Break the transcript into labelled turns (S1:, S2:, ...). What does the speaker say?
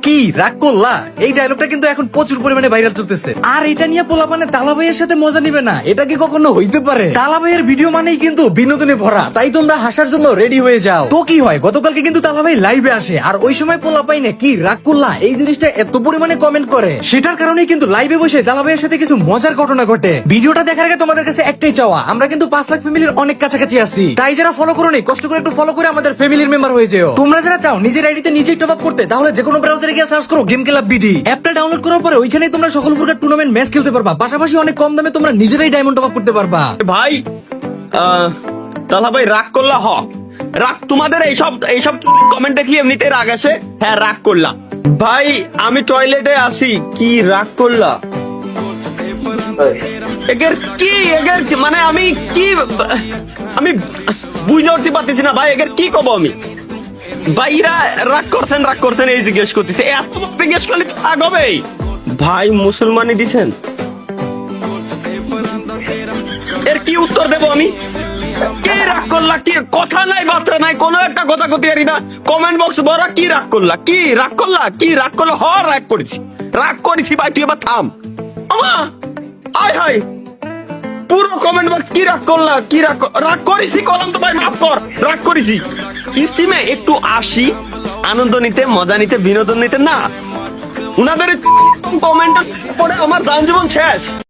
S1: কি রাগ করলা? এই ডায়লগটা কিন্তু এখন প্রচুর পরিমাণে ভাইরাল চলতেছে। আর এটা নিয়ে পোলাপানে তালা ভাইয়ের সাথে মজা নিবে না, এটা কি কখনো হইতে পারে? তালা ভাইয়ের ভিডিও মানেই কিন্তু বিনোদনে ভরা, তাই তোমরা হাসার জন্য রেডি হয়ে যাও। তো কি হয়, গতকালকে কিন্তু তালা ভাই লাইভে আসে, আর ওই সময় পোলাপাই না কি রাগ করলা এই জিনিসটা এত পরিমাণে কমেন্ট করে, সেটার কারণেই কিন্তু লাইভে বসে তালা ভাইয়ের সাথে কিছু মজার ঘটনা ঘটে। ভিডিওটা দেখার আগে তোমাদের কাছে একটাই চাওয়া, আমরা কিন্তু 5 লাখ ফ্যামিলির অনেক কাছাকাছি আছি, তাই যারা ফলো করো নি কষ্ট করে একটু ফলো করে আমাদের ফ্যামিলির মেম্বার হয়ে যেও। তোমরা যারা চাও নিজের আইডিতে নিজেই টপ আপ করতে, তাহলে যে কোনো ব্রাউজারে গিয়ে সার্চ করো গেম ক্লাব বিডি। অ্যাপটা ডাউনলোড করার পরে ওইখানেই তোমরা সকল প্রকার টুর্নামেন্ট ম্যাচ খেলতে পারবা, পাশাপাশি অনেক কম দামে তোমরা নিজেরাই ডায়মন্ড টপ আপ করতে পারবা।
S2: ভাই তাহলে ভাই রাগ করলা রাগ তোমাদের এইসব কমেন্ট দেখলি এমনিতে রাগ আসে। হ্যাঁ রাগ করলা ভাই, আমি টয়লেটে আসি কি রাগ করলা? এগের মানে আমি বুঝতে উঠতে পারতেছি না ভাই, এগের কি কব আমি? ভাইরা রাগ করতেন এই জিজ্ঞেস করতেছে, এত জিজ্ঞেস করলে রাগ হবে? ভাই মুসলমানি দিছেন, এর কি উত্তর দেবো আমি? কে রাগ করলা? কি কথা নাই বার্তা নাই, কোনো একটা কথা কতি আরি না। কমেন্ট বক্স বড় কি রাগ করলা? রাগ করেছি ভাই, তুই এবার থাম। আয় হায় পুরো কমেন্ট বক্স কি রাগ করলা, রাগ করেছি কলম তো ভাই মাফ কর, রাগ করেছি। স্টিমে একটু আসি আনন্দ নিতে, মজা নিতে, বিনোদন নিতে, না উনাদের কমেন্ট পড়ে আমার যান জীবন শেষ।